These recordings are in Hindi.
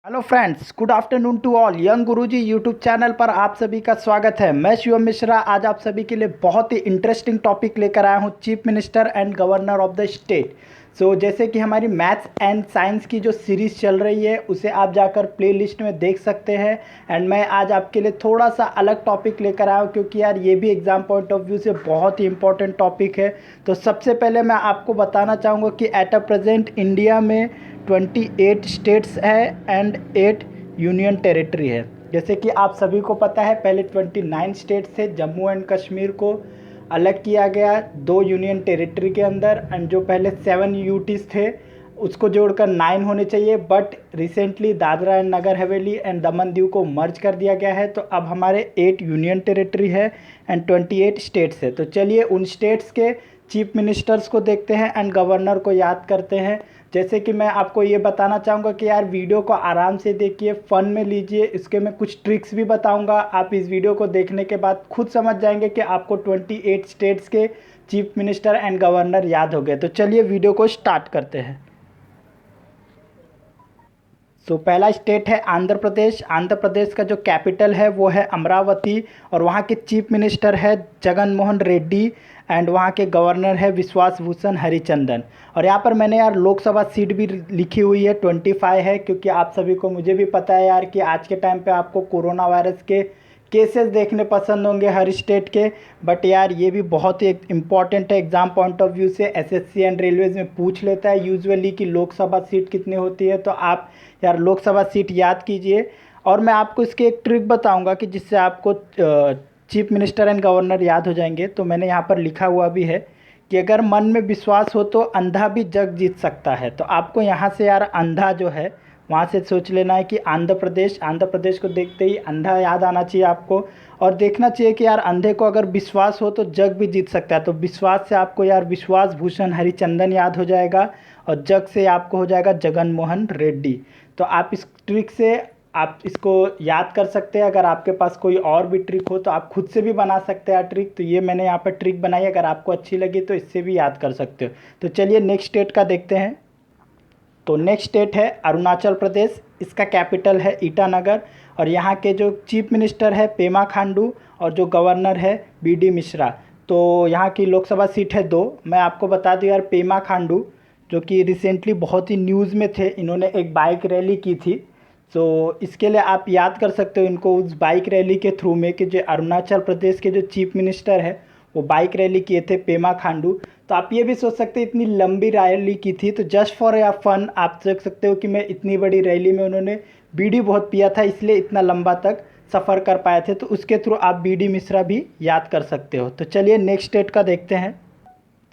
Hello friends, good afternoon to all. Young Guruji YouTube channel पर आप सभी का स्वागत है। मैं शिवम मिश्रा आज आप सभी के लिए बहुत ही इंटरेस्टिंग टॉपिक लेकर आया हूँ, chief minister and governor of the state. जैसे कि हमारी मैथ्स एंड साइंस की जो सीरीज़ चल रही है उसे आप जाकर प्लेलिस्ट में देख सकते हैं। एंड मैं आज आपके लिए थोड़ा सा अलग टॉपिक लेकर आया हूँ, क्योंकि यार ये भी एग्ज़ाम पॉइंट ऑफ व्यू से बहुत ही इंपॉर्टेंट टॉपिक है। तो सबसे पहले मैं आपको बताना चाहूँगा कि एट अ प्रेजेंट इंडिया में 28 स्टेट्स है एंड 8 यूनियन टेरिटरी है। जैसे कि आप सभी को पता है, पहले 29 स्टेट्स थे, जम्मू एंड कश्मीर को अलग किया गया 2 यूनियन टेरिटरी के अंदर। एंड जो पहले 7 यूटीज़ थे उसको जोड़कर 9 होने चाहिए, but recently Dadra and Nagar Haveli and Daman Diu को मर्ज कर दिया गया है। तो अब हमारे 8 यूनियन टेरिटरी है एंड 28 स्टेट्स है। तो चलिए उन स्टेट्स के चीफ मिनिस्टर्स को देखते हैं एंड गवर्नर को याद करते हैं। जैसे कि मैं आपको ये बताना चाहूँगा कि यार वीडियो को आराम से देखिए, फ़न में लीजिए। इसके मैं कुछ ट्रिक्स भी बताऊँगा, आप इस वीडियो को देखने के बाद खुद समझ जाएंगे कि आपको 28 स्टेट्स के चीफ मिनिस्टर एंड गवर्नर याद हो गए। तो चलिए वीडियो को स्टार्ट करते हैं। पहला स्टेट है आंध्र प्रदेश। आंध्र प्रदेश का जो कैपिटल है वो है अमरावती, और वहाँ के चीफ मिनिस्टर है जगन मोहन रेड्डी एंड वहाँ के गवर्नर है विश्वास भूषण हरिचंदन। और यहाँ पर मैंने यार लोकसभा सीट भी लिखी हुई है, 25 है, क्योंकि आप सभी को, मुझे भी पता है यार कि आज के टाइम पे आपको कोरोना वायरस के केसेस देखने पसंद होंगे हर स्टेट के। बट यार ये भी बहुत ही इम्पॉर्टेंट है एग्ज़ाम पॉइंट ऑफ व्यू से। एसएससी एंड रेलवेज़ में पूछ लेता है यूजुअली कि लोकसभा सीट कितनी होती है, तो आप यार लोकसभा सीट याद कीजिए। और मैं आपको इसके एक ट्रिक बताऊंगा कि जिससे आपको चीफ मिनिस्टर एंड गवर्नर याद हो जाएंगे। तो मैंने यहाँ पर लिखा हुआ भी है कि अगर मन में विश्वास हो तो अंधा भी जग जीत सकता है। तो आपको यहाँ से यार अंधा जो है वहाँ से सोच लेना है कि आंध्र प्रदेश, आंध्र प्रदेश को देखते ही अंधा याद आना चाहिए आपको। और देखना चाहिए कि यार अंधे को अगर विश्वास हो तो जग भी जीत सकता है। तो विश्वास से आपको यार विश्वास भूषण हरिचंदन याद हो जाएगा, और जग से आपको हो जाएगा जगन मोहन रेड्डी। तो आप इस ट्रिक से आप इसको याद कर सकते हैं। अगर आपके पास कोई और भी ट्रिक हो तो आप खुद से भी बना सकते हैं ट्रिक। तो ये मैंने यहाँ पर ट्रिक बनाई, अगर आपको अच्छी लगी तो इससे भी याद कर सकते हो। तो चलिए नेक्स्ट स्टेट का देखते हैं। तो नेक्स्ट स्टेट है अरुणाचल प्रदेश। इसका कैपिटल है ईटानगर, और यहाँ के जो चीफ मिनिस्टर है पेमा खांडू, और जो गवर्नर है बीडी मिश्रा। तो यहाँ की लोकसभा सीट है 2। मैं आपको बता दूँ यार, पेमा खांडू जो कि रिसेंटली बहुत ही न्यूज़ में थे, इन्होंने एक बाइक रैली की थी। इसके लिए आप याद कर सकते हो इनको उस बाइक रैली के थ्रू में, कि जो अरुणाचल प्रदेश के जो चीफ मिनिस्टर है वो बाइक रैली किए थे पेमा खांडू। तो आप ये भी सोच सकते हैं इतनी लंबी रैली की थी, तो जस्ट फॉर या फन आप देख सकते हो कि मैं इतनी बड़ी रैली में उन्होंने बीड़ी बहुत पिया था, इसलिए इतना लंबा तक सफ़र कर पाए थे। तो उसके थ्रू आप बीडी मिश्रा भी याद कर सकते हो। तो चलिए नेक्स्ट स्टेट का देखते हैं।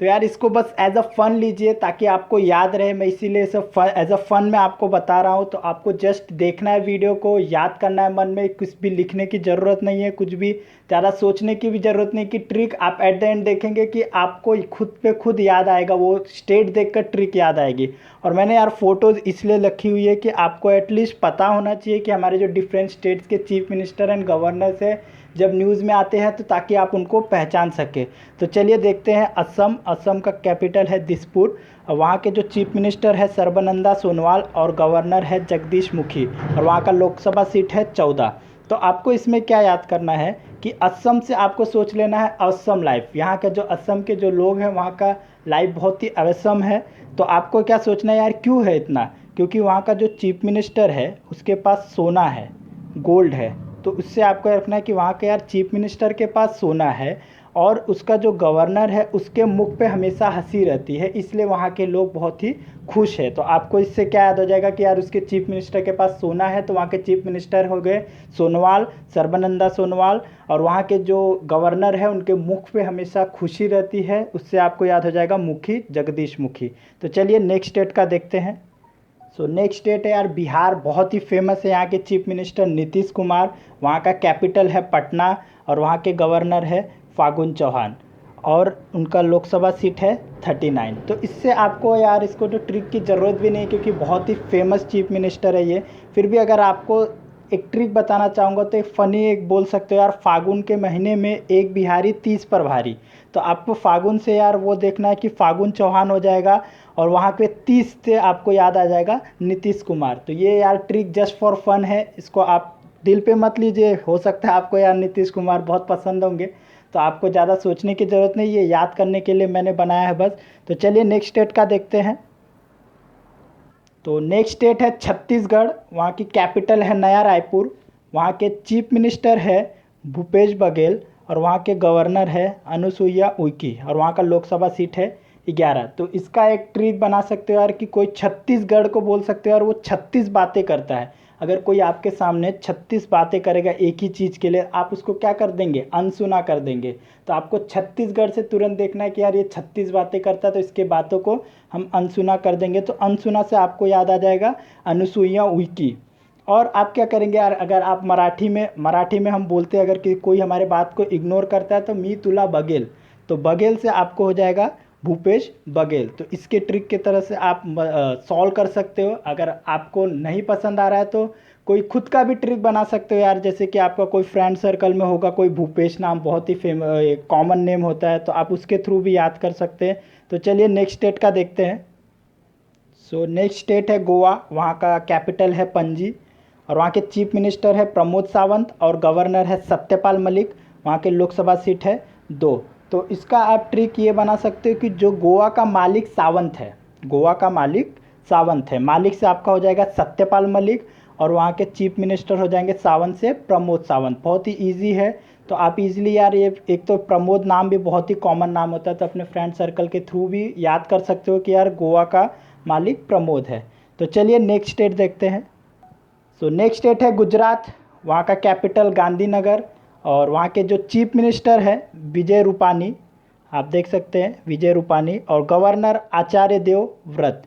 तो यार इसको बस एज अ फ़न लीजिए ताकि आपको याद रहे। मैं इसीलिए इसे एज अ फ़न में आपको बता रहा हूँ। तो आपको जस्ट देखना है, वीडियो को याद करना है मन में, कुछ भी लिखने की ज़रूरत नहीं है, कुछ भी ज़्यादा सोचने की भी ज़रूरत नहीं। कि ट्रिक आप एट द एंड देखेंगे कि आपको खुद पे खुद याद आएगा, वो स्टेट देखकर ट्रिक याद आएगी। और मैंने यार फ़ोटोज़ इसलिए रखी हुई है कि आपको एटलीस्ट पता होना चाहिए कि हमारे जो डिफरेंट स्टेट्स के चीफ मिनिस्टर एंड गवर्नर्स है जब न्यूज़ में आते हैं, तो ताकि आप उनको पहचान सके। तो चलिए देखते हैं असम। असम का कैपिटल है दिसपुर, और वहाँ के जो चीफ मिनिस्टर है सर्बानंदा सोनोवाल, और गवर्नर है जगदीश मुखी, और वहाँ का लोकसभा सीट है 14। तो आपको इसमें क्या याद करना है कि असम से आपको सोच लेना है असम लाइफ। यहाँ के जो असम के जो लोग हैं वहाँ का लाइफ बहुत ही अवसम है। तो आपको क्या सोचना है यार, क्यों है इतना? क्योंकि वहाँ का जो चीफ मिनिस्टर है उसके पास सोना है, गोल्ड है। तो उससे आपको रखना है कि वहाँ के यार चीफ मिनिस्टर के पास सोना है, और उसका जो गवर्नर है उसके मुख पे हमेशा हंसी रहती है, इसलिए वहाँ के लोग बहुत ही खुश है। तो आपको इससे क्या याद हो जाएगा कि यार उसके चीफ मिनिस्टर के पास सोना है, तो वहाँ के चीफ मिनिस्टर हो गए सोनोवाल, सर्बानंदा सोनोवाल, और वहाँ के जो गवर्नर है उनके मुख पे हमेशा खुशी रहती है, उससे आपको याद हो जाएगा मुखी, जगदीश मुखी। तो चलिए नेक्स्ट स्टेट का देखते हैं। नेक्स्ट स्टेट है यार बिहार। बहुत ही फेमस है यहाँ के चीफ मिनिस्टर नीतीश कुमार। वहाँ का कैपिटल है पटना, और वहाँ के गवर्नर है फागुन चौहान, और उनका लोकसभा सीट है 39। तो इससे आपको यार इसको तो ट्रिक की ज़रूरत भी नहीं, क्योंकि बहुत ही फेमस चीफ मिनिस्टर है ये। फिर भी अगर आपको एक ट्रिक बताना चाहूँगा, तो एक फ़नी एक बोल सकते हो यार, फागुन के महीने में एक बिहारी 30 पर भारी। तो आपको फागुन से यार वो देखना है कि फागुन चौहान हो जाएगा और वहाँ पे 30 से आपको याद आ जाएगा नीतीश कुमार। तो ये यार ट्रिक जस्ट फॉर फन है, इसको आप दिल पे मत लीजिए, हो सकता है आपको यार नीतीश कुमार बहुत पसंद होंगे, तो आपको ज़्यादा सोचने की ज़रूरत नहीं, ये याद करने के लिए मैंने बनाया है बस। तो चलिए नेक्स्ट स्टेट का देखते हैं। तो नेक्स्ट स्टेट है छत्तीसगढ़, वहाँ की कैपिटल है नया रायपुर, वहाँ के चीफ मिनिस्टर है भूपेश बघेल और वहाँ के गवर्नर है अनुसुईया उइके और वहाँ का लोकसभा सीट है 11। तो इसका एक ट्रिक बना सकते हो यार कि कोई छत्तीसगढ़ को बोल सकते हो यार, वो 36 बातें करता है। अगर कोई आपके सामने 36 बातें करेगा एक ही चीज़ के लिए, आप उसको क्या कर देंगे, अनसुना कर देंगे। तो आपको छत्तीसगढ़ से तुरंत देखना है कि यार ये 36 बातें करता है, तो इसके बातों को हम अनसुना कर देंगे। तो अनसुना से आपको याद आ जाएगा अनुसुईया उइके। और आप क्या करेंगे यार, अगर आप मराठी में हम बोलते हैं अगर कि कोई हमारे बात को इग्नोर करता है तो मी तुला बघेल, तो बघेल से आपको हो जाएगा भूपेश बघेल। तो इसके ट्रिक की तरह से आप सॉल्व कर सकते हो। अगर आपको नहीं पसंद आ रहा है तो कोई खुद का भी ट्रिक बना सकते हो यार, जैसे कि आपका कोई फ्रेंड सर्कल में होगा कोई भूपेश नाम, बहुत ही कॉमन नेम होता है, तो आप उसके थ्रू भी याद कर सकते हैं। तो चलिए नेक्स्ट स्टेट का देखते हैं। सो नेक्स्ट स्टेट है गोवा, वहाँ का कैपिटल है पणजी और वहाँ के चीफ मिनिस्टर है प्रमोद सावंत और गवर्नर है सत्यपाल मलिक, वहाँ के लोकसभा सीट है 2। तो इसका आप ट्रिक ये बना सकते हो कि जो गोवा का मालिक सावंत है, गोवा का मालिक सावंत है, मालिक से आपका हो जाएगा सत्यपाल मलिक और वहाँ के चीफ मिनिस्टर हो जाएंगे सावंत से प्रमोद सावंत। बहुत ही ईजी है, तो आप इजीली यार ये, एक तो प्रमोद नाम भी बहुत ही कॉमन नाम होता है, तो अपने फ्रेंड सर्कल के थ्रू भी याद कर सकते हो कि यार गोवा का मालिक प्रमोद है। तो चलिए नेक्स्ट स्टेट देखते हैं। सो नेक्स्ट स्टेट है गुजरात, वहाँ का कैपिटल गांधीनगर और वहाँ के जो चीफ मिनिस्टर है विजय रूपानी, आप देख सकते हैं विजय रूपानी, और गवर्नर आचार्य देवव्रत,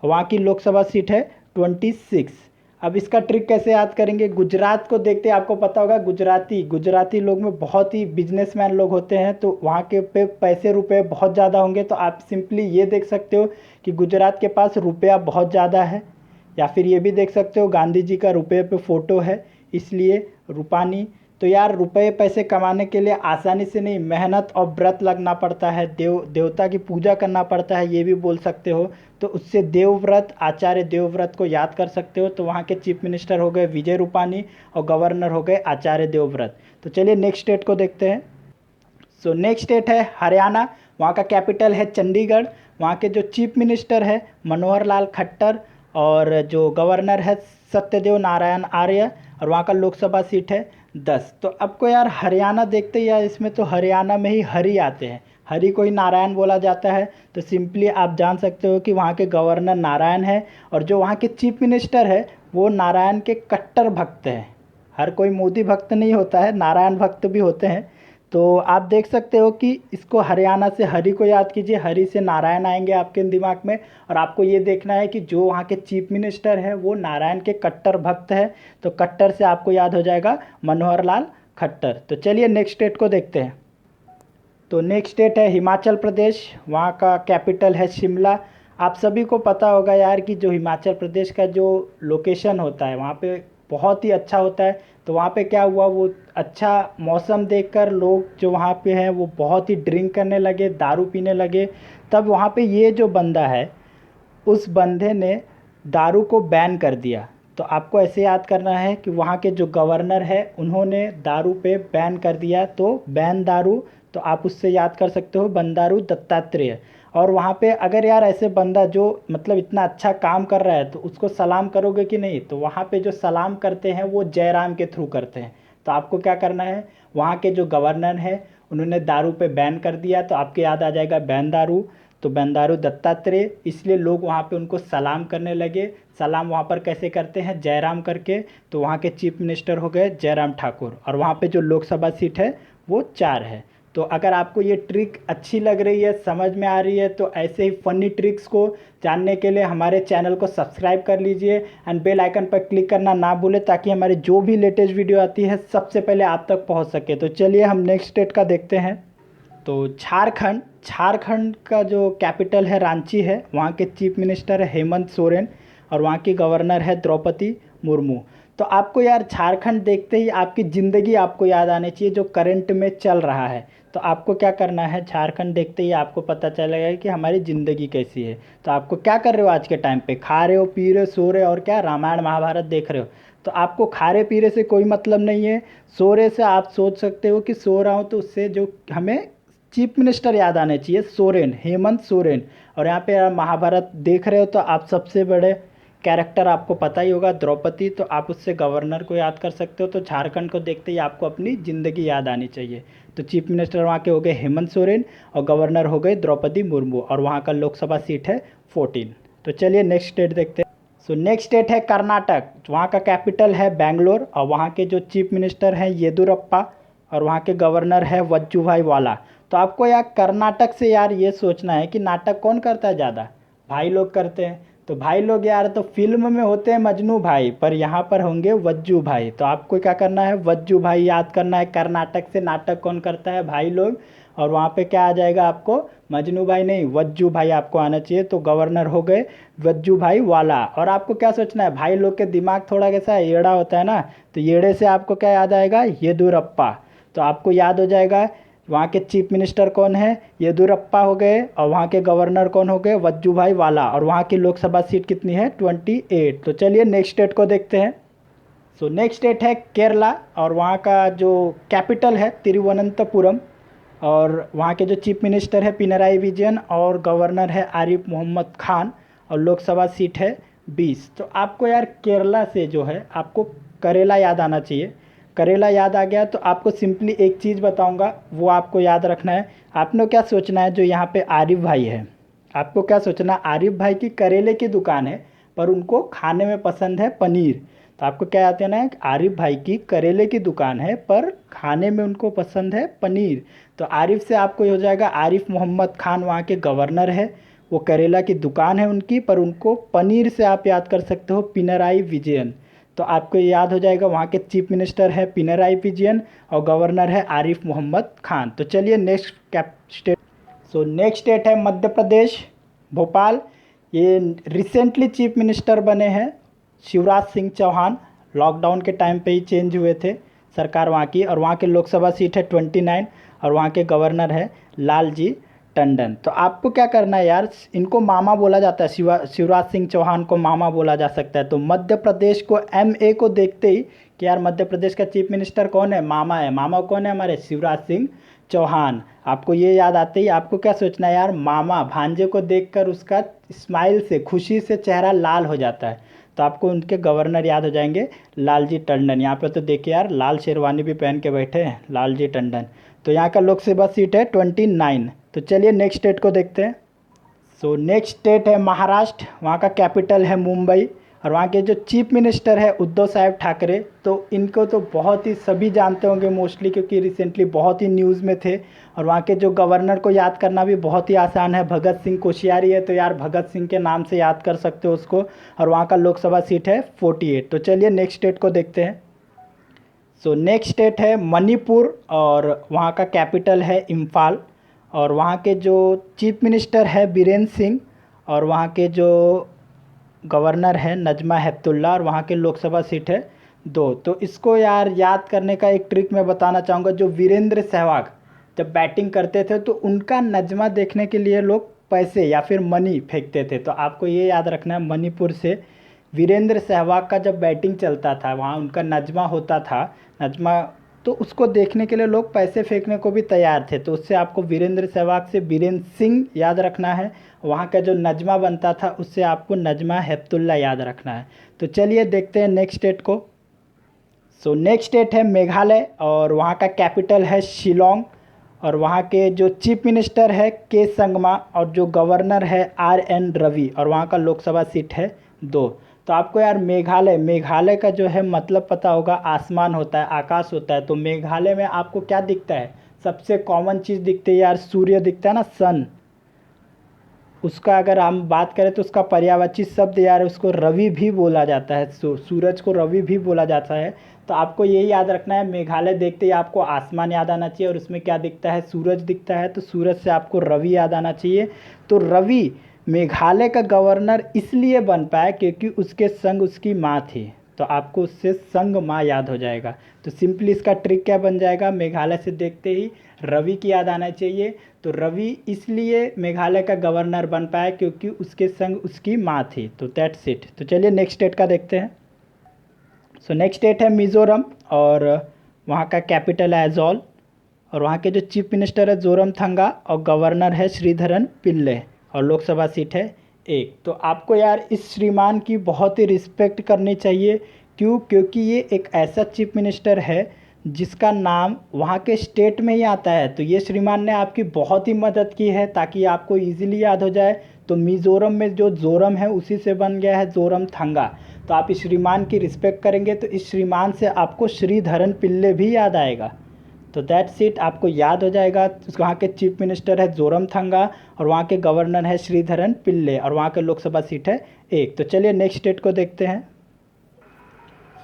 वहाँ की लोकसभा सीट है 26। अब इसका ट्रिक कैसे याद करेंगे, गुजरात को देखते आपको पता होगा गुजराती लोग में बहुत ही बिजनेसमैन लोग होते हैं, तो वहाँ के पे पैसे रुपए बहुत ज़्यादा होंगे। तो आप सिंपली ये देख सकते हो कि गुजरात के पास रुपया बहुत ज़्यादा है, या फिर ये भी देख सकते हो गांधी जी का रुपये पे फ़ोटो है, इसलिए रूपानी। तो यार रुपए पैसे कमाने के लिए आसानी से नहीं, मेहनत और व्रत लगना पड़ता है, देवता की पूजा करना पड़ता है, ये भी बोल सकते हो। तो उससे देवव्रत, आचार्य देवव्रत को याद कर सकते हो। तो वहाँ के चीफ मिनिस्टर हो गए विजय रूपानी और गवर्नर हो गए आचार्य देवव्रत। तो चलिए नेक्स्ट स्टेट को देखते हैं। सो नेक्स्ट स्टेट है हरियाणा, वहाँ का कैपिटल है चंडीगढ़, वहाँ के जो चीफ मिनिस्टर है मनोहर लाल खट्टर और जो गवर्नर है सत्यदेव नारायण आर्य और वहाँ का लोकसभा सीट है 10। तो आपको यार हरियाणा देखते ही यार, इसमें तो हरियाणा में ही हरि आते हैं, हरि को ही नारायण बोला जाता है। तो सिंपली आप जान सकते हो कि वहाँ के गवर्नर नारायण है और जो वहाँ के चीफ मिनिस्टर है वो नारायण के कट्टर भक्त हैं। हर कोई मोदी भक्त नहीं होता है, नारायण भक्त भी होते हैं। तो आप देख सकते हो कि इसको हरियाणा से हरि को याद कीजिए, हरि से नारायण आएंगे आपके दिमाग में, और आपको ये देखना है कि जो वहाँ के चीफ मिनिस्टर है वो नारायण के कट्टर भक्त है। तो कट्टर से आपको याद हो जाएगा मनोहर लाल खट्टर। तो चलिए नेक्स्ट स्टेट को देखते हैं। तो नेक्स्ट स्टेट है हिमाचल प्रदेश, वहाँ का कैपिटल है शिमला। आप सभी को पता होगा यार कि जो हिमाचल प्रदेश का जो लोकेशन होता है वहाँ पे बहुत ही अच्छा होता है। तो वहाँ पे क्या हुआ, वो अच्छा मौसम देखकर लोग जो वहाँ पे हैं वो बहुत ही ड्रिंक करने लगे, दारू पीने लगे। तब वहाँ पे ये जो बंदा है उस बंदे ने दारू को बैन कर दिया। तो आपको ऐसे याद करना है कि वहाँ के जो गवर्नर है उन्होंने दारू पे बैन कर दिया, तो बैन दारू, तो आप उससे याद कर सकते हो बंदारू दत्तात्रेय। और वहाँ पे अगर यार ऐसे बंदा जो मतलब इतना अच्छा काम कर रहा है तो उसको सलाम करोगे कि नहीं, तो वहाँ पे जो सलाम करते हैं वो जयराम के थ्रू करते हैं। तो आपको क्या करना है, वहाँ के जो गवर्नर हैं उन्होंने दारू पे बैन कर दिया, तो आपके याद आ जाएगा बैन दारू, तो बंदारू दत्तात्रेय, इसलिए लोग वहाँ पे उनको सलाम करने लगे। सलाम वहाँ पर कैसे करते हैं, जयराम करके। तो वहाँ के चीफ मिनिस्टर हो गए जयराम ठाकुर और वहाँ पे जो लोकसभा सीट है वो 4 है। तो अगर आपको ये ट्रिक अच्छी लग रही है, समझ में आ रही है, तो ऐसे ही फ़नी ट्रिक्स को जानने के लिए हमारे चैनल को सब्सक्राइब कर लीजिए एंड बेल आइकन पर क्लिक करना ना भूलें, ताकि हमारी जो भी लेटेस्ट वीडियो आती है सबसे पहले आप तक पहुंच सके। तो चलिए हम नेक्स्ट स्टेट का देखते हैं। तो झारखंड का जो कैपिटल है रांची है, वहाँ के चीफ मिनिस्टर है हेमंत सोरेन और वहाँ की गवर्नर है द्रौपदी मुर्मू। तो आपको यार झारखंड देखते ही आपकी ज़िंदगी आपको याद आनी चाहिए जो करंट में चल रहा है। तो आपको क्या करना है, झारखंड देखते ही आपको पता चलेगा कि हमारी ज़िंदगी कैसी है। तो आपको क्या कर रहे हो आज के टाइम पे, खा रहे हो, पी रहे हो, सो रहे हो और क्या रामायण महाभारत देख रहे हो। तो आपको खा रहे पी रहे से कोई मतलब नहीं है। सो रहे से आप सोच सकते हो कि सो रहा हूँ, तो उससे जो हमें चीफ मिनिस्टर याद आने चाहिए, सोरेन, हेमंत सोरेन। और यहाँ पे आप महाभारत देख रहे हो तो आप सबसे बड़े कैरेक्टर आपको पता ही होगा, द्रौपदी, तो आप उससे गवर्नर को याद कर सकते हो। तो झारखंड को देखते ही आपको अपनी ज़िंदगी याद आनी चाहिए। तो चीफ मिनिस्टर वहाँ के हो गए हेमंत सोरेन और गवर्नर हो गए द्रौपदी मुर्मू, और वहाँ का लोकसभा सीट है 14। तो चलिए नेक्स्ट स्टेट देखते हैं। सो नेक्स्ट स्टेट है कर्नाटक। वहाँ का कैपिटल है बेंगलोर और वहाँ के जो चीफ मिनिस्टर हैं येदुरप्पा और वहाँ के गवर्नर है वज्जूभाई वाला। तो आपको यार कर्नाटक से यार ये सोचना है कि नाटक कौन करता है ज़्यादा, भाई लोग करते हैं। तो भाई लोग यार तो फिल्म में होते हैं मजनू भाई, पर यहाँ पर होंगे वज्जू भाई। तो आपको क्या करना है, वज्जू भाई याद करना है। कर्नाटक से नाटक कौन करता है, भाई लोग। और वहाँ पे क्या आ जाएगा आपको, मजनू भाई नहीं, वज्जू भाई आपको आना चाहिए। तो गवर्नर हो गए वज्जू भाई वाला। और आपको क्या सोचना है, भाई लोग के दिमाग थोड़ा कैसा येड़ा होता है ना, तो येड़े से आपको क्या याद आएगा, येदुरप्पा। तो आपको याद हो जाएगा वहाँ के चीफ मिनिस्टर कौन है, येदुरप्पा हो गए, और वहाँ के गवर्नर कौन हो गए, वज्जूभाई वाला। और वहाँ की लोकसभा सीट कितनी है, 28। तो चलिए नेक्स्ट स्टेट को देखते हैं। सो नेक्स्ट स्टेट है केरला और वहाँ का जो कैपिटल है तिरुवनंतपुरम, और वहाँ के जो चीफ मिनिस्टर है पिनराई विजयन और गवर्नर है आरिफ मोहम्मद खान, और लोकसभा सीट है 20। तो आपको यार केरला से जो है आपको करेला याद आना चाहिए। करेला याद आ गया तो आपको सिंपली एक चीज़ बताऊंगा, वो आपको याद रखना है। आपने क्या सोचना है, जो यहाँ पे आरिफ भाई है, आपको क्या सोचना, आरिफ भाई की करेले की दुकान है पर उनको खाने में पसंद है पनीर। तो आपको क्या याद करना है, आरिफ भाई की करेले की दुकान है पर खाने में उनको पसंद है पनीर। तो आरिफ से आपको ये हो जाएगा, आरिफ मोहम्मद खान वहाँ के गवर्नर है, वो करेला की दुकान है उनकी, पर उनको पनीर से आप याद कर सकते हो पिनराई विजयन। तो आपको ये याद हो जाएगा, वहाँ के चीफ मिनिस्टर है पिनराई विजयन और गवर्नर है आरिफ मोहम्मद खान। तो चलिए next cap state. So next state है मध्य प्रदेश, भोपाल। ये रिसेंटली चीफ मिनिस्टर बने हैं शिवराज सिंह चौहान, लॉकडाउन के टाइम पे ही चेंज हुए थे सरकार वहाँ की। और वहाँ के लोकसभा सीट है 29 और वहाँ के गवर्नर है लालजी टंडन। तो आपको क्या करना है यार, इनको मामा बोला जाता है, शिवराज सिंह चौहान को मामा बोला जा सकता है। तो मध्य प्रदेश को MA को देखते ही कि यार मध्य प्रदेश का चीफ मिनिस्टर कौन है, मामा है। मामा कौन है, हमारे शिवराज सिंह चौहान। आपको ये याद आते ही आपको क्या सोचना है यार, मामा, भांजे को देखकर उसका स्माइल से, खुशी से चेहरा लाल हो जाता है। तो आपको उनके गवर्नर याद हो जाएंगे लालजी टंडन। यहाँ पे तो देखिए यार लाल शेरवानी भी पहन के बैठे हैं लालजी टंडन। तो यहाँ का लोकसभा सीट है 29। तो चलिए नेक्स्ट स्टेट को देखते हैं। सो नेक्स्ट स्टेट है महाराष्ट्र, वहाँ का कैपिटल है मुंबई और वहाँ के जो चीफ मिनिस्टर है उद्धव साहब ठाकरे। तो इनको तो बहुत ही सभी जानते होंगे मोस्टली, क्योंकि रिसेंटली बहुत ही न्यूज़ में थे। और वहाँ के जो गवर्नर को याद करना भी बहुत ही आसान है, भगत सिंह कोश्यारी है, तो यार भगत सिंह के नाम से याद कर सकते हो उसको। और वहाँ का लोकसभा सीट है 48। तो चलिए नेक्स्ट स्टेट को देखते हैं। सो नेक्स्ट स्टेट है मणिपुर और वहाँ का कैपिटल है इम्फाल और वहाँ के जो चीफ मिनिस्टर है बीरेंद्र सिंह और वहाँ के जो गवर्नर है नजमा हेपतुल्ला और वहाँ के लोकसभा सीट है 2। तो इसको यार याद करने का एक ट्रिक मैं बताना चाहूँगा। जो वीरेंद्र सहवाग जब बैटिंग करते थे तो उनका नजमा देखने के लिए लोग पैसे या फिर मनी फेंकते थे। तो आपको ये याद रखना है, मणिपुर से वीरेंद्र सहवाग का जब बैटिंग चलता था वहाँ उनका नजमा होता था, नजमा, तो उसको देखने के लिए लोग पैसे फेंकने को भी तैयार थे। तो उससे आपको वीरेंद्र सहवाग से बीरेंद्र सिंह याद रखना है, वहाँ का जो नजमा बनता था उससे आपको नजमा हेपतुल्ला याद रखना है। तो चलिए देखते हैं नेक्स्ट स्टेट को। सो नेक्स्ट स्टेट है मेघालय और वहाँ का कैपिटल है शिलोंग और वहाँ के जो चीफ मिनिस्टर है के संगमा और जो गवर्नर है RN रवि और वहाँ का लोकसभा सीट है 2। तो आपको यार मेघालय का जो है मतलब पता होगा, आसमान होता है, आकाश होता है। तो मेघालय में आपको क्या दिखता है, सबसे कॉमन चीज़ दिखती है यार, सूर्य दिखता है ना, सन। उसका अगर हम बात करें तो उसका पर्यायवाची शब्द यार उसको रवि भी बोला जाता है, सूरज को रवि भी बोला जाता है। तो आपको यही याद रखना है, मेघालय देखते ही आपको आसमान याद आना चाहिए और उसमें क्या दिखता है, सूरज दिखता है। तो सूरज से आपको रवि याद आना चाहिए। तो रवि मेघालय का गवर्नर इसलिए बन पाया क्योंकि उसके संग उसकी माँ थी। तो तो आपको उससे संगमा याद हो जाएगा। तो सिंपली इसका ट्रिक क्या बन जाएगा, मेघालय से देखते ही रवि की याद आना चाहिए। तो रवि इसलिए मेघालय का गवर्नर बन पाया क्योंकि उसके संग उसकी माँ थी। तो दैट्स इट। तो चलिए नेक्स्ट स्टेट का देखते हैं। सो नेक्स्ट स्टेट है मिज़ोरम और वहाँ का कैपिटल है एजोल और वहाँ के जो चीफ मिनिस्टर है जोरमथंगा और गवर्नर है श्रीधरन पिल्ले और लोकसभा सीट है 1। तो आपको यार इस श्रीमान की बहुत ही रिस्पेक्ट करनी चाहिए। क्यों? क्योंकि ये एक ऐसा चीफ मिनिस्टर है जिसका नाम वहाँ के स्टेट में ही आता है। तो ये श्रीमान ने आपकी बहुत ही मदद की है ताकि आपको इजीली याद हो जाए। तो मिज़ोरम में जो जोरम है उसी से बन गया है जोरमथंगा। तो आप इस श्रीमान की रिस्पेक्ट करेंगे तो इस श्रीमान से आपको श्रीधरन पिल्ले भी याद आएगा। तो दैट्स इट, आपको याद हो जाएगा। वहाँ के चीफ मिनिस्टर है जोरमथंगा और वहाँ के गवर्नर है श्रीधरन पिल्ले और वहाँ के लोकसभा सीट है 1। तो चलिए नेक्स्ट स्टेट को देखते हैं।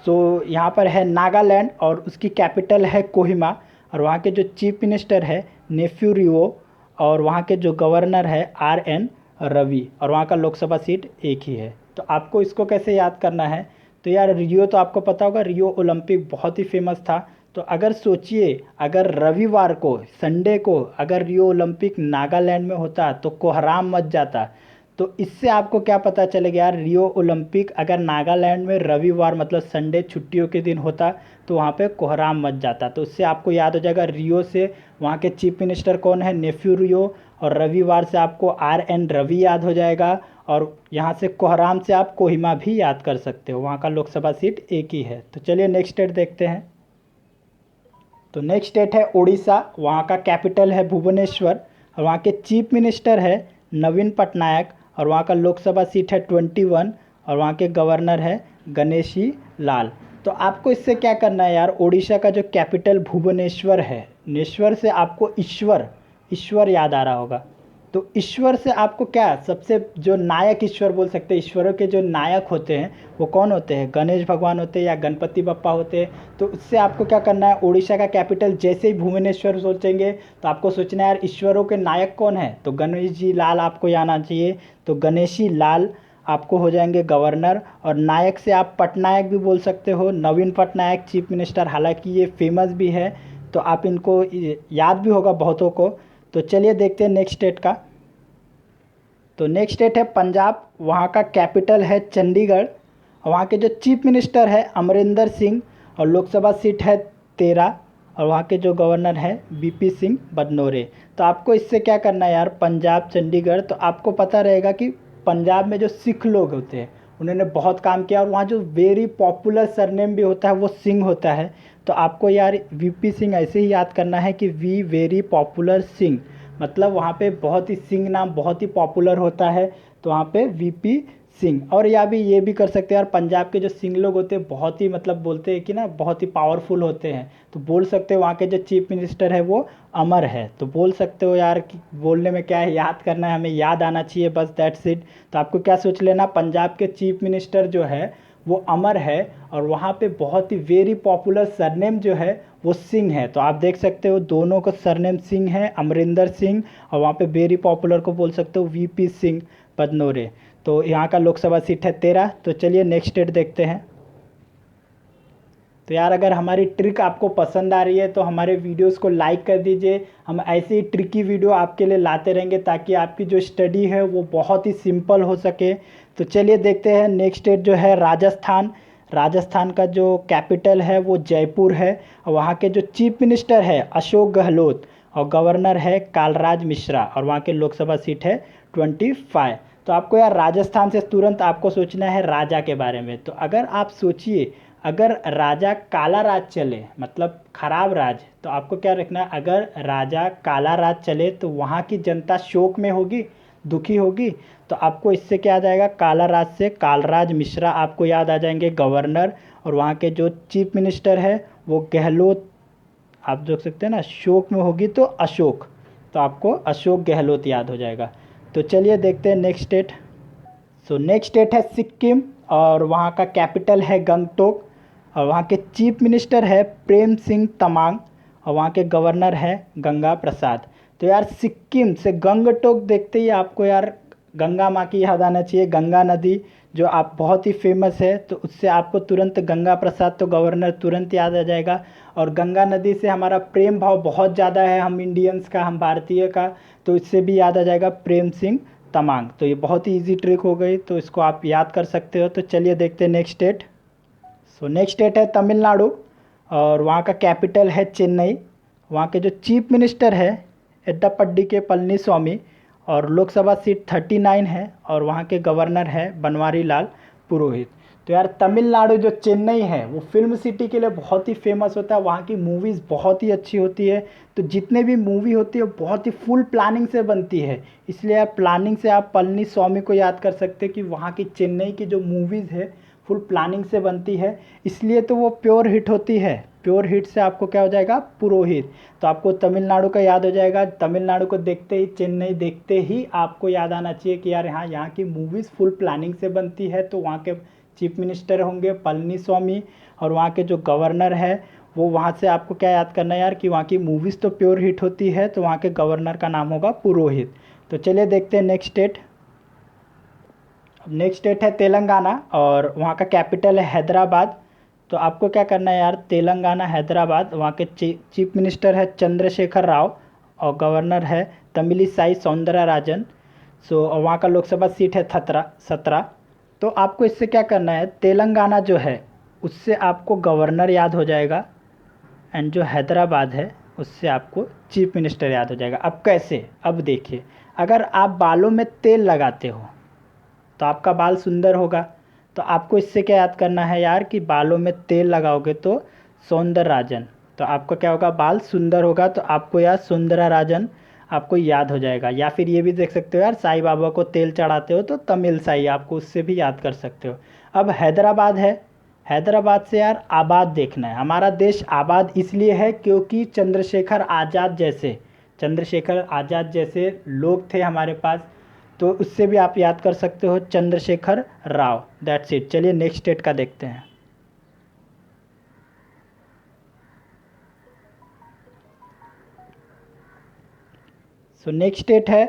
सो यहाँ पर है नागालैंड और उसकी कैपिटल है कोहिमा और वहाँ के जो चीफ मिनिस्टर है नेफ्यू रियो और वहाँ के जो गवर्नर है RN रवि और वहाँ का लोकसभा सीट 1 ही है। तो आपको इसको कैसे याद करना है, तो यार रियो तो आपको पता होगा, रियो ओलंपिक बहुत ही फेमस था। तो अगर सोचिए अगर रविवार को संडे को अगर रियो ओलंपिक नागालैंड में होता तो कोहराम मच जाता। तो इससे आपको क्या पता चलेगा यार, रियो ओलंपिक अगर नागालैंड में रविवार मतलब संडे छुट्टियों के दिन होता तो वहाँ पे कोहराम मच जाता। तो उससे आपको याद हो जाएगा रियो से वहाँ के चीफ मिनिस्टर कौन है, नेफ्यू रियो, और रविवार से आपको RN रवि याद हो जाएगा और यहाँ से कोहराम से आप कोहिमा भी याद कर सकते हो। वहाँ का लोकसभा सीट 1 ही है। तो चलिए नेक्स्ट स्टेट देखते हैं। तो नेक्स्ट स्टेट है उड़ीसा, वहाँ का कैपिटल है भुवनेश्वर और वहाँ के चीफ मिनिस्टर है नवीन पटनायक और वहाँ का लोकसभा सीट है 21 और वहाँ के गवर्नर है गणेशी लाल। तो आपको इससे क्या करना है यार, उड़ीसा का जो कैपिटल भुवनेश्वर है, नेश्वर से आपको ईश्वर याद आ रहा होगा। तो ईश्वर से आपको क्या, सबसे जो नायक ईश्वर बोल सकते हैं, ईश्वरों के जो नायक होते हैं वो कौन होते हैं, गणेश भगवान होते हैं या गणपति बप्पा होते हैं। तो उससे आपको क्या करना है, उड़ीसा का कैपिटल जैसे ही भुवनेश्वर सोचेंगे तो आपको सोचना है यार ईश्वरों के नायक कौन है, तो गणेश जी लाल आपको याद आना चाहिए। तो गणेशी लाल आपको हो जाएंगे गवर्नर और नायक से आप पटनायक भी बोल सकते हो, नवीन पटनायक चीफ मिनिस्टर, हालांकि ये फेमस भी है तो आप इनको याद भी होगा बहुतों को। तो चलिए देखते हैं नेक्स्ट स्टेट का। तो नेक्स्ट स्टेट है पंजाब, वहाँ का कैपिटल है चंडीगढ़ और वहाँ के जो चीफ मिनिस्टर है अमरिंदर सिंह और लोकसभा सीट है 13 और वहाँ के जो गवर्नर है BP सिंह बदनोरे। तो आपको इससे क्या करना है यार, पंजाब चंडीगढ़, तो आपको पता रहेगा कि पंजाब में जो सिख लोग होते हैं उन्होंने बहुत काम किया और वहाँ जो वेरी पॉपुलर सरनेम भी होता है वो सिंह होता है। तो आपको यार VP सिंह ऐसे ही याद करना है कि वी वेरी पॉपुलर सिंह, मतलब वहाँ पे बहुत ही सिंह नाम बहुत ही पॉपुलर होता है तो वहाँ पे VP सिंह। और या भी ये भी कर सकते हैं यार, पंजाब के जो सिंह लोग होते हैं बहुत ही मतलब बोलते हैं कि ना बहुत ही पावरफुल होते हैं। तो बोल सकते हो वहाँ के जो चीफ मिनिस्टर है वो अमर है। तो बोल सकते हो यार कि बोलने में क्या है, याद करना है, हमें याद आना चाहिए, बस दैट्स इट। तो आपको क्या सोच लेना, पंजाब के चीफ मिनिस्टर जो है वो अमर है और वहाँ पे बहुत ही वेरी पॉपुलर सरनेम जो है वो सिंह है। तो आप देख सकते हो दोनों का सरनेम सिंह है, अमरिंदर सिंह, और वहाँ पे वेरी पॉपुलर को बोल सकते हो VP सिंह बदनोरे। तो यहाँ का लोकसभा सीट है 13। तो चलिए नेक्स्ट स्टेट देखते हैं। तो यार अगर हमारी ट्रिक आपको पसंद आ रही है तो हमारे वीडियोस को लाइक कर दीजिए। हम ऐसे ही ट्रिकी वीडियो आपके लिए लाते रहेंगे ताकि आपकी जो स्टडी है वो बहुत ही सिंपल हो सके। तो चलिए देखते हैं नेक्स्ट स्टेट जो है राजस्थान। राजस्थान का जो कैपिटल है वो जयपुर है और वहाँ के जो चीफ मिनिस्टर है अशोक गहलोत और गवर्नर है कालराज मिश्रा और वहाँ के लोकसभा सीट है 25। तो आपको यार राजस्थान से तुरंत आपको सोचना है राजा के बारे में। तो अगर आप सोचिए अगर राजा काला राज चले मतलब खराब राज, तो आपको क्या रखना है, अगर राजा काला राज चले तो वहाँ की जनता शोक में होगी, दुखी होगी। तो आपको इससे क्या आ जाएगा, काला राज से कालराज मिश्रा आपको याद आ जाएंगे गवर्नर और वहाँ के जो चीफ मिनिस्टर है वो गहलोत। आप देख सकते हैं ना, शोक में होगी तो अशोक, तो आपको अशोक गहलोत याद हो जाएगा। तो चलिए देखते हैं next state. So next state है सिक्किम और वहाँ का कैपिटल है गंगटोक और वहाँ के चीफ मिनिस्टर है प्रेम सिंह तमांग और वहाँ के गवर्नर है गंगा प्रसाद। तो यार सिक्किम से गंगटोक देखते ही आपको यार गंगा माँ की याद आना चाहिए, गंगा नदी। जो आप बहुत ही फेमस है, तो उससे आपको तुरंत गंगा प्रसाद तो गवर्नर तुरंत याद आ जाएगा। और गंगा नदी से हमारा प्रेम भाव बहुत ज़्यादा है, हम इंडियंस का, हम भारतीय का, तो इससे भी याद आ जाएगा प्रेम सिंह तमांग। तो ये बहुत ही ईजी ट्रिक हो गई, तो इसको आप याद कर सकते हो। तो चलिए देखते हैं next state. So next state है तमिलनाडु, और वहाँ का कैपिटल है चेन्नई। वहाँ के जो चीफ मिनिस्टर है एड्डापड्डी के पलनीस्वामी, और लोकसभा सीट 39 है, और वहाँ के गवर्नर है बनवारी लाल पुरोहित। तो यार तमिलनाडु जो चेन्नई है वो फिल्म सिटी के लिए बहुत ही फेमस होता है, वहाँ की मूवीज़ बहुत ही अच्छी होती है। तो जितने भी मूवी होती है वो बहुत ही फुल प्लानिंग से बनती है, इसलिए आप प्लानिंग से आप पलनीस्वामी को याद कर सकते हैं कि वहाँ की चेन्नई की जो मूवीज़ है फुल प्लानिंग से बनती है, इसलिए तो वो प्योर हिट होती है। प्योर हिट से आपको क्या हो जाएगा, पुरोहित। तो आपको तमिलनाडु का याद हो जाएगा। तमिलनाडु को देखते ही, चेन्नई देखते ही आपको याद आना चाहिए कि यार यहाँ की मूवीज़ फुल प्लानिंग से बनती है। तो वहाँ के चीफ मिनिस्टर होंगे पलनीस्वामी, और वहाँ के जो गवर्नर है वो, वहाँ से आपको क्या याद करना है यार कि वहाँ की मूवीज़ तो प्योर हिट होती है, तो वहाँ के गवर्नर का नाम होगा पुरोहित। तो चलिए देखते हैं नेक्स्ट स्टेट। नेक्स्ट स्टेट है तेलंगाना, और वहाँ का कैपिटल है हैदराबाद। तो आपको क्या करना है यार, तेलंगाना हैदराबाद, वहाँ के चीफ मिनिस्टर है चंद्रशेखर राव, और गवर्नर है तमिलिसाई सौंदरराजन। सो वहाँ का लोकसभा सीट है 17। तो आपको इससे क्या करना है, तेलंगाना जो है उससे आपको गवर्नर याद हो जाएगा, एंड जो हैदराबाद है उससे आपको चीफ मिनिस्टर याद हो जाएगा। अब कैसे, अब देखिए, अगर आप बालों में तेल लगाते हो तो आपका बाल सुंदर होगा। तो आपको इससे क्या याद करना है यार कि बालों में तेल लगाओगे तो सौंदरराजन, तो आपका क्या होगा, बाल सुंदर होगा। तो आपको यार सौंदरराजन आपको याद हो जाएगा। या फिर ये भी देख सकते हो यार, साईं बाबा को तेल चढ़ाते हो तो तमिल साई, आपको उससे भी याद कर सकते हो। अब हैदराबाद है, हैदराबाद से यार आबाद देखना है। हमारा देश आबाद इसलिए है क्योंकि चंद्रशेखर आज़ाद जैसे लोग थे हमारे पास, तो उससे भी आप याद कर सकते हो चंद्रशेखर राव। That's it. चलिए नेक्स्ट स्टेट का देखते हैं। सो नेक्स्ट स्टेट है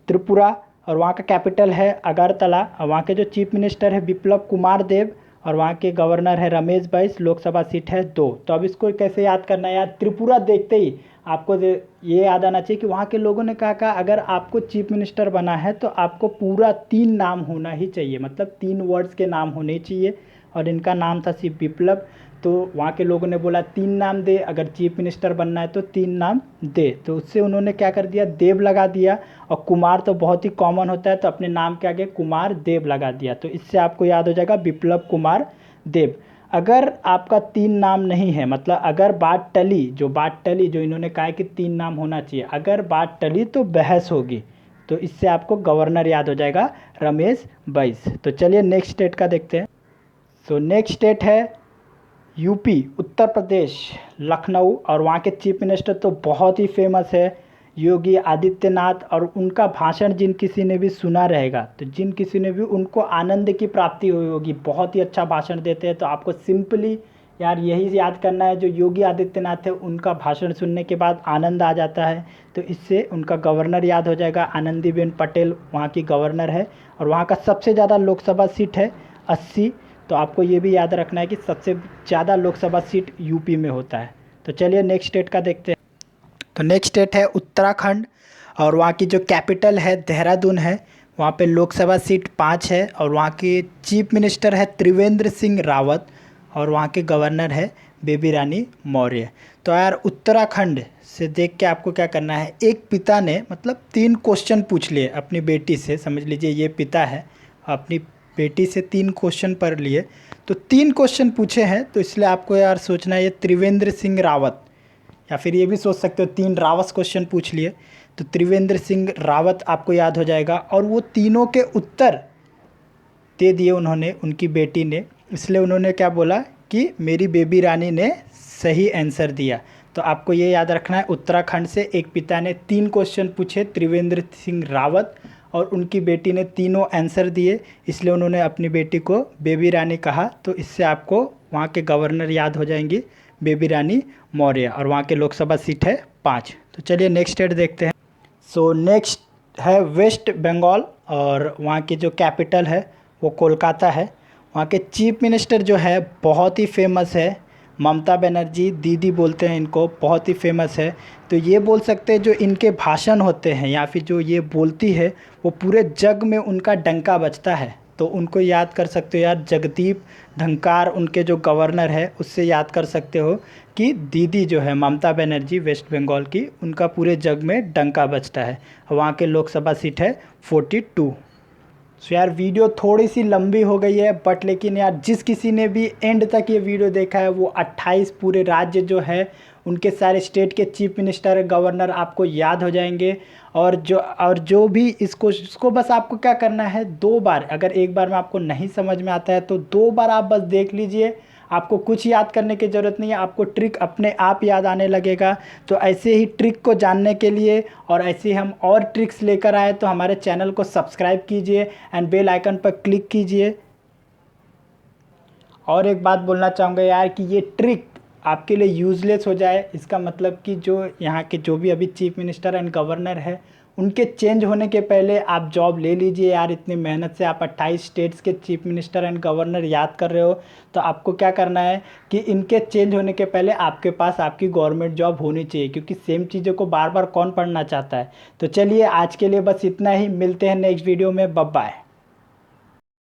त्रिपुरा, और वहाँ का कैपिटल है अगरतला, और वहाँ के जो चीफ मिनिस्टर है बिप्लब कुमार देव, और वहाँ के गवर्नर है रमेश बैस, लोकसभा सीट है 2। तो अब इसको कैसे याद करना है यार, त्रिपुरा देखते ही आपको ये याद आना चाहिए कि वहाँ के लोगों ने कहा अगर आपको चीफ मिनिस्टर बना है तो आपको पूरा 3 नाम होना ही चाहिए, मतलब 3 वर्ड्स के नाम होने चाहिए, और इनका नाम था सिर्फ बिप्लब। तो वहाँ के लोगों ने बोला 3 नाम दे, अगर चीफ मिनिस्टर बनना है तो 3 नाम दे। तो उससे उन्होंने क्या कर दिया, देव लगा दिया, और कुमार तो बहुत ही कॉमन होता है, तो अपने नाम के आगे कुमार देव लगा दिया। तो इससे आपको याद हो जाएगा बिप्लब कुमार देव। अगर आपका 3 नाम नहीं है, मतलब अगर बात टली, जो इन्होंने कहा है कि 3 नाम होना चाहिए, अगर बात टली तो बहस होगी। तो इससे आपको गवर्नर याद हो जाएगा रमेश बैस। तो चलिए नेक्स्ट स्टेट का देखते हैं। सो नेक्स्ट स्टेट है यूपी, उत्तर प्रदेश, लखनऊ, और वहाँ के चीफ मिनिस्टर तो बहुत ही फेमस है योगी आदित्यनाथ। और उनका भाषण जिन किसी ने भी सुना रहेगा, तो जिन किसी ने भी, उनको आनंद की प्राप्ति हुई होगी, बहुत ही अच्छा भाषण देते हैं। तो आपको सिंपली यार यही याद करना है, जो योगी आदित्यनाथ है उनका भाषण सुनने के बाद आनंद आ जाता है, तो इससे उनका गवर्नर याद हो जाएगा, आनंदीबेन पटेल वहाँ की गवर्नर है। और वहाँ का सबसे ज़्यादा लोकसभा सीट है 80। तो आपको ये भी याद रखना है कि सबसे ज़्यादा लोकसभा सीट यूपी में होता है। तो चलिए नेक्स्ट स्टेट का देखते हैं। तो नेक्स्ट स्टेट है उत्तराखंड, और वहाँ की जो कैपिटल है देहरादून है। वहाँ पे लोकसभा सीट 5 है, और वहाँ के चीफ मिनिस्टर है त्रिवेंद्र सिंह रावत, और वहाँ के गवर्नर है बेबी रानी मौर्य। तो यार उत्तराखंड से देख के आपको क्या करना है, एक पिता ने मतलब 3 क्वेश्चन पूछ लिए अपनी बेटी से, समझ लीजिए ये पिता है, अपनी बेटी से 3 क्वेश्चन पढ़ लिए। तो 3 क्वेश्चन पूछे हैं, तो इसलिए आपको यार सोचना है ये त्रिवेंद्र सिंह रावत, या फिर ये भी सोच सकते हो 3 रावत क्वेश्चन पूछ लिए, तो त्रिवेंद्र सिंह रावत आपको याद हो जाएगा। और वो तीनों के उत्तर दे दिए उन्होंने, उनकी बेटी ने, इसलिए उन्होंने क्या बोला कि मेरी बेबी रानी ने सही आंसर दिया। तो आपको ये याद रखना है, उत्तराखंड से एक पिता ने 3 क्वेश्चन पूछे, त्रिवेंद्र सिंह रावत, और उनकी बेटी ने तीनों आंसर दिए, इसलिए उन्होंने अपनी बेटी को बेबी रानी कहा। तो इससे आपको वहाँ के गवर्नर याद हो जाएंगे बेबी रानी मौर्य, और वहाँ के लोकसभा सीट है 5। तो चलिए नेक्स्ट स्टेट देखते हैं। सो नेक्स्ट है वेस्ट बंगाल, और वहाँ की जो कैपिटल है वो कोलकाता है। वहाँ के चीफ मिनिस्टर जो है बहुत ही फेमस है, ममता बनर्जी दीदी बोलते हैं इनको, बहुत ही फेमस है। तो ये बोल सकते हैं जो इनके भाषण होते हैं या फिर जो ये बोलती है वो पूरे जग में उनका डंका बजता है। तो उनको याद कर सकते हो यार, जगदीप धनखड़ उनके जो गवर्नर है उससे याद कर सकते हो कि दीदी जो है ममता बनर्जी वेस्ट बंगाल की, उनका पूरे जग में डंका बजता है। वहाँ के लोकसभा सीट है 42। सो यार वीडियो थोड़ी सी लंबी हो गई है, बट लेकिन यार जिस किसी ने भी एंड तक ये वीडियो देखा है वो 28 पूरे राज्य जो है उनके सारे स्टेट के चीफ मिनिस्टर गवर्नर आपको याद हो जाएंगे। और जो भी इसको बस आपको क्या करना है, 2 बार, अगर एक बार में आपको नहीं समझ में आता है तो 2 बार आप बस देख लीजिए। आपको कुछ याद करने की ज़रूरत नहीं है, आपको ट्रिक अपने आप याद आने लगेगा। तो ऐसे ही ट्रिक को जानने के लिए और ऐसे ही हम और ट्रिक्स लेकर आए तो हमारे चैनल को सब्सक्राइब कीजिए एंड बेल आइकन पर क्लिक कीजिए। और एक बात बोलना चाहूँगा यार कि ये ट्रिक आपके लिए यूज़लेस हो जाए, इसका मतलब कि जो यहाँ के जो भी अभी चीफ मिनिस्टर एंड गवर्नर है उनके चेंज होने के पहले आप जॉब ले लीजिए यार। इतनी मेहनत से आप 28 स्टेट्स के चीफ मिनिस्टर एंड गवर्नर याद कर रहे हो, तो आपको क्या करना है कि इनके चेंज होने के पहले आपके पास आपकी गवर्नमेंट जॉब होनी चाहिए, क्योंकि सेम चीज़ों को बार बार कौन पढ़ना चाहता है। तो चलिए आज के लिए बस इतना ही, मिलते हैं नेक्स्ट वीडियो में, बाय बाय।